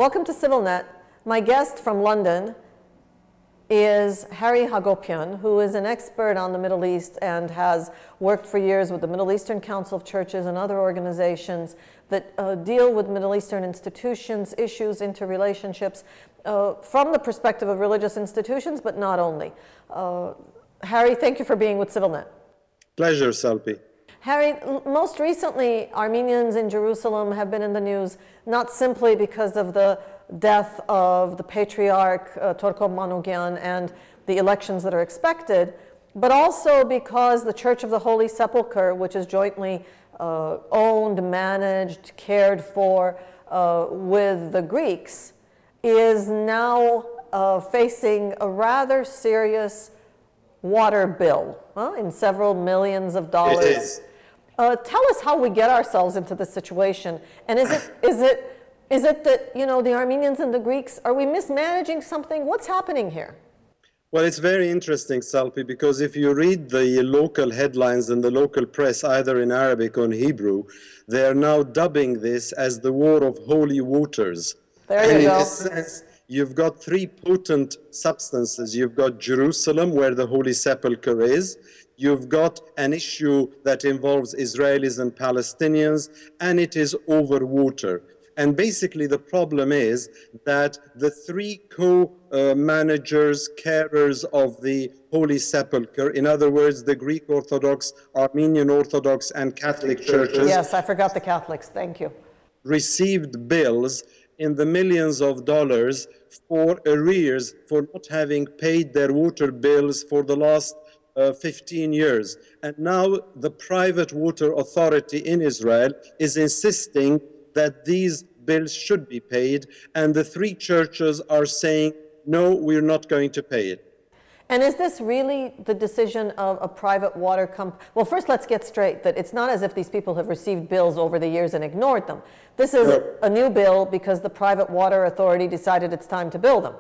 Welcome to CivilNet. My guest from London is Harry Hagopian, who is an expert on the Middle East and has worked for years with the Middle Eastern Council of Churches and other organizations that deal with Middle Eastern institutions, issues, interrelationships, from the perspective of religious institutions, but not only. Harry, thank you for being with CivilNet. Pleasure, Salpi. Harry, most recently, Armenians in Jerusalem have been in the news, not simply because of the death of the Patriarch Torko Manukyan and the elections that are expected, but also because the Church of the Holy Sepulchre, which is jointly owned, managed, cared for with the Greeks, is now facing a rather serious water bill in several millions of dollars. It is. Tell us how we get ourselves into this situation, and is it that, you know, the Armenians and the Greeks, are we mismanaging something? What's happening here? Well, it's very interesting, Salpi, because if you read the local headlines in the local press, either in Arabic or in Hebrew, they are now dubbing this as the War of Holy Waters. There you go. In this sense, you've got three potent substances. You've got Jerusalem, where the Holy Sepulchre is. You've got an issue that involves Israelis and Palestinians, and it is over water. And basically the problem is that the three co-managers, carers of the Holy Sepulchre, in other words, the Greek Orthodox, Armenian Orthodox, and Catholic churches. Yes, I forgot the Catholics, thank you. Received bills in the millions of dollars for arrears for not having paid their water bills for the last 15 years. And now the private water authority in Israel is insisting that these bills should be paid, and the three churches are saying, no, we're not going to pay it. And is this really the decision of a private water company? Well, first let's get straight that it's not as if these people have received bills over the years and ignored them. This is a new bill because the private water authority decided it's time to bill them.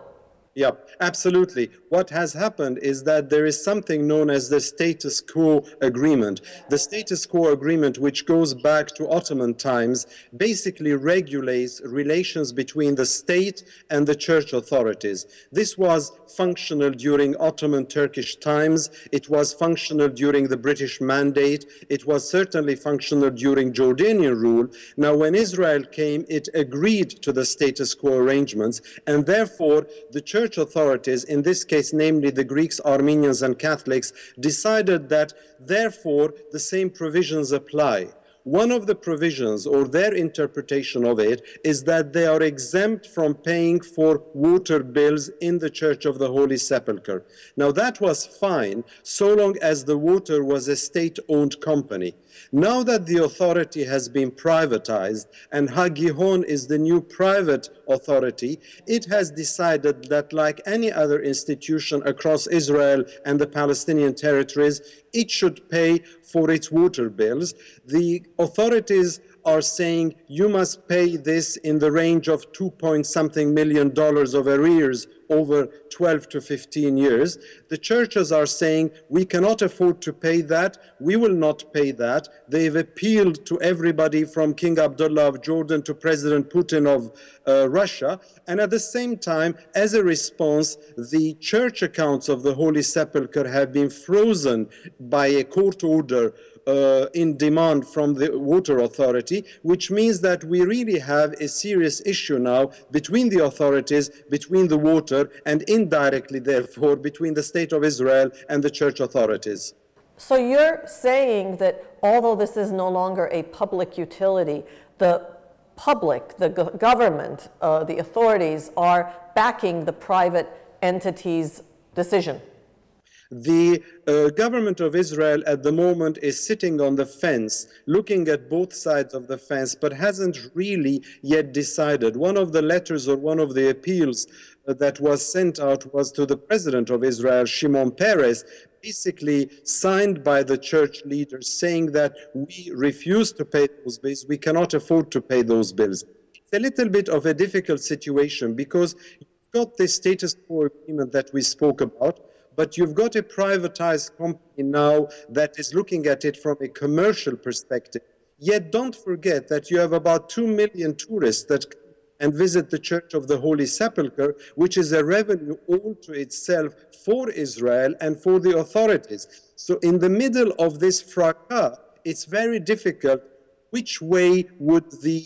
Yeah, absolutely. What has happened is that there is something known as the status quo agreement. The status quo agreement, which goes back to Ottoman times, basically regulates relations between the state and the church authorities. This was functional during Ottoman Turkish times. It was functional during the British Mandate. It was certainly functional during Jordanian rule. Now, when Israel came, it agreed to the status quo arrangements, and therefore the church authorities, in this case namely the Greeks, Armenians and Catholics, decided that therefore the same provisions apply. One of the provisions, or their interpretation of it, is that they are exempt from paying for water bills in the Church of the Holy Sepulchre. Now that was fine so long as the water was a state-owned company. Now that the authority has been privatized and Hagihon is the new private authority, it has decided that, like any other institution across Israel and the Palestinian territories, it should pay for its water bills. The authorities are saying you must pay this in the range of $2-point-something million of arrears over 12 to 15 years. The churches are saying we cannot afford to pay that, we will not pay that. They've appealed to everybody from King Abdullah of Jordan to President Putin of Russia, and at the same time, as a response, the church accounts of the Holy Sepulchre have been frozen by a court order in demand from the water authority, which means that we really have a serious issue now between the authorities, between the water, and indirectly, therefore, between the State of Israel and the church authorities. So you're saying that although this is no longer a public utility, the public, the government, the authorities are backing the private entity's decision? The government of Israel at the moment is sitting on the fence, looking at both sides of the fence, but hasn't really yet decided. One of the letters or one of the appeals that was sent out was to the president of Israel, Shimon Peres, basically signed by the church leaders, saying that we refuse to pay those bills, we cannot afford to pay those bills. It's a little bit of a difficult situation because you've got this status quo agreement that we spoke about, but you've got a privatized company now that is looking at it from a commercial perspective. Yet don't forget that you have about 2 million tourists that come to and visit the Church of the Holy Sepulchre, which is a revenue all to itself for Israel and for the authorities. So in the middle of this fracas, it's very difficult. Which way would the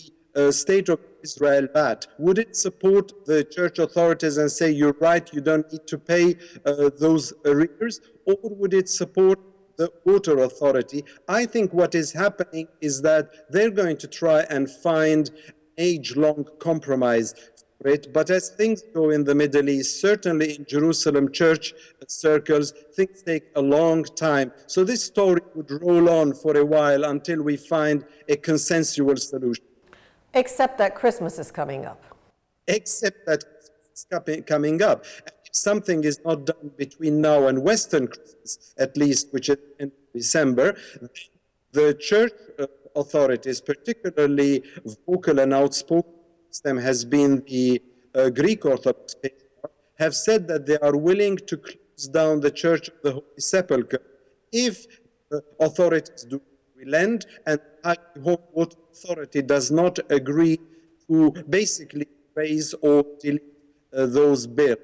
state of Israel bat? Would it support the church authorities and say, you're right, you don't need to pay those arrears? Or would it support the water authority? I think what is happening is that they're going to try and find an age-long compromise for it. But as things go in the Middle East, certainly in Jerusalem church circles, things take a long time. So this story would roll on for a while until we find a consensual solution. Except that Christmas is coming up. Except that it's coming up. And if something is not done between now and Western Christmas, at least, which is in December, the church authorities, particularly vocal and outspoken, them has been the Greek Orthodox Patriarch, have said that they are willing to close down the Church of the Holy Sepulchre if the authorities do relent and the High Court Authority does not agree to basically raise or delete those bills.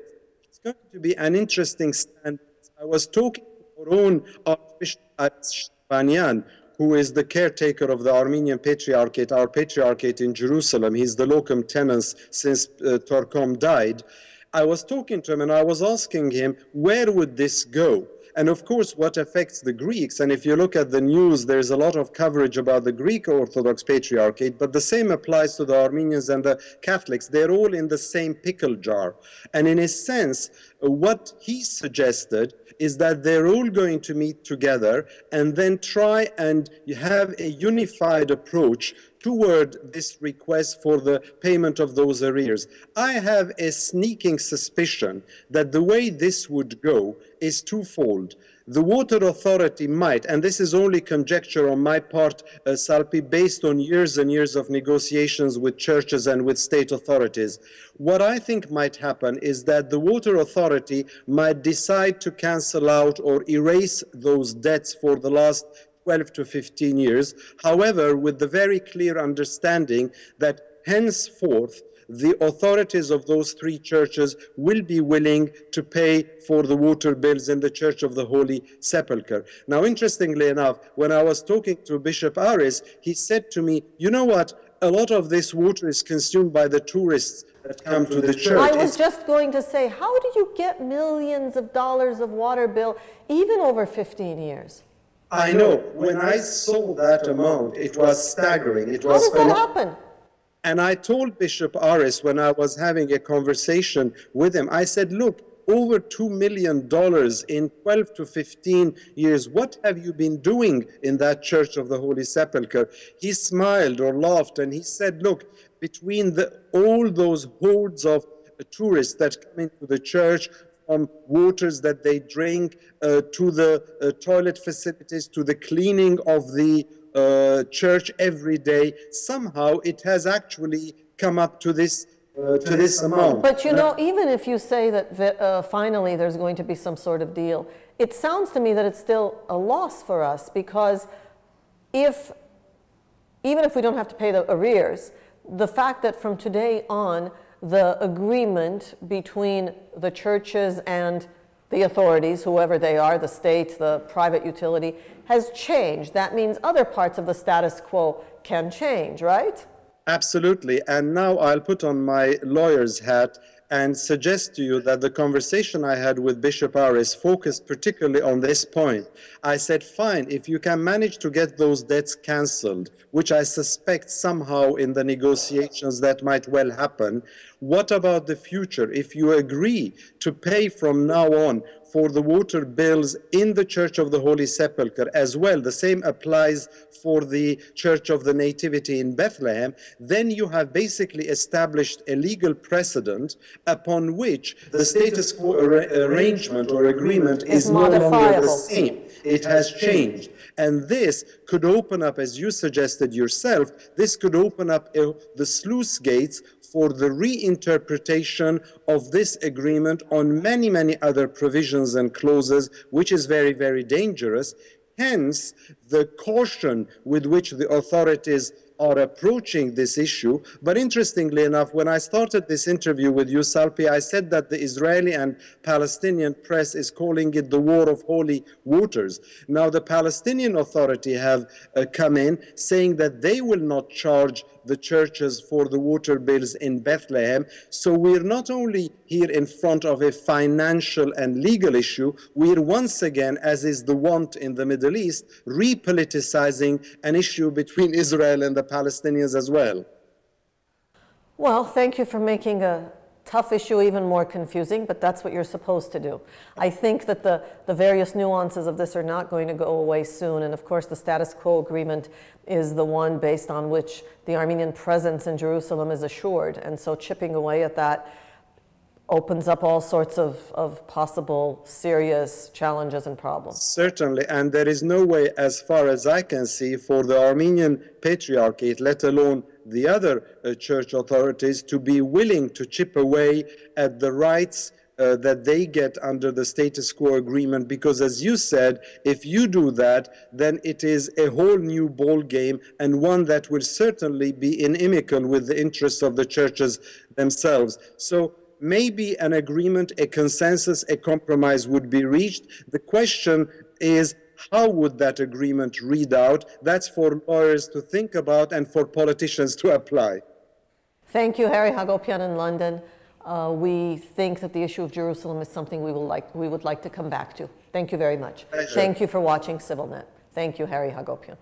It's going to be an interesting stand. I was talking to our own Archbishop Armenian, who is the caretaker of the Armenian Patriarchate, our Patriarchate in Jerusalem. He's the locum tenens since Torkom died. I was talking to him and I was asking him, where would this go? And of course, what affects the Greeks, and if you look at the news, there's a lot of coverage about the Greek Orthodox Patriarchate, but the same applies to the Armenians and the Catholics. They're all in the same pickle jar. And in a sense, what he suggested is that they're all going to meet together and then try and have a unified approach toward this request for the payment of those arrears. I have a sneaking suspicion that the way this would go is twofold. The water authority might, and this is only conjecture on my part, Salpi, based on years and years of negotiations with churches and with state authorities. What I think might happen is that the water authority might decide to cancel out or erase those debts for the last 12 to 15 years. However, with the very clear understanding that henceforth, the authorities of those three churches will be willing to pay for the water bills in the Church of the Holy Sepulchre. Now, interestingly enough, when I was talking to Bishop Aris, he said to me, you know what, a lot of this water is consumed by the tourists that come to the church. I was just going to say, how do you get millions of dollars of water bill even over 15 years? I know. When I saw that amount, it was staggering. It was How does that happen? And I told Bishop Aris when I was having a conversation with him, I said, look, over $2 million in 12 to 15 years, what have you been doing in that Church of the Holy Sepulchre? He smiled or laughed and he said, look, between all those hordes of tourists that come into the church, from waters that they drink, to the toilet facilities, to the cleaning of the church every day, somehow it has actually come up to this amount. But you know, even if you say that finally there's going to be some sort of deal, it sounds to me that it's still a loss for us, because even if we don't have to pay the arrears, the fact that from today on the agreement between the churches and the authorities, whoever they are, the state, the private utility, has changed. That means other parts of the status quo can change, right? Absolutely. And now I'll put on my lawyer's hat and suggest to you that the conversation I had with Bishop Aris focused particularly on this point. I said, fine, if you can manage to get those debts cancelled, which I suspect somehow in the negotiations that might well happen, what about the future? If you agree to pay from now on for the water bills in the Church of the Holy Sepulchre as well, the same applies for the Church of the Nativity in Bethlehem, then you have basically established a legal precedent upon which the status quo arrangement or agreement is no longer the same. It has changed. And this could open up, as you suggested yourself, this could open up the sluice gates for the reinterpretation of this agreement on many, many other provisions and clauses, which is very, very dangerous. Hence, the caution with which the authorities are approaching this issue. But interestingly enough, when I started this interview with you, Salpi, I said that the Israeli and Palestinian press is calling it the war of holy waters. Now, the Palestinian Authority have come in saying that they will not charge the churches for the water bills in Bethlehem. So we're not only here in front of a financial and legal issue, we're once again, as is the want in the Middle East, repoliticizing an issue between Israel and the Palestinians as well. Well, thank you for making a tough issue even more confusing, but that's what you're supposed to do. I think that the various nuances of this are not going to go away soon, and of course the status quo agreement is the one based on which the Armenian presence in Jerusalem is assured, and so chipping away at that opens up all sorts of possible serious challenges and problems. Certainly, and there is no way, as far as I can see, for the Armenian Patriarchate, let alone the other church authorities, to be willing to chip away at the rights that they get under the status quo agreement, because as you said, if you do that, then it is a whole new ball game, and one that will certainly be inimical with the interests of the churches themselves. So maybe an agreement, a consensus, a compromise would be reached. The question is, how would that agreement read out? That's for lawyers to think about and for politicians to apply. Thank you, Harry Hagopian in London. We think that the issue of Jerusalem is something we would like to come back to. Thank you very much. Pleasure. Thank you for watching CivilNet. Thank you, Harry Hagopian.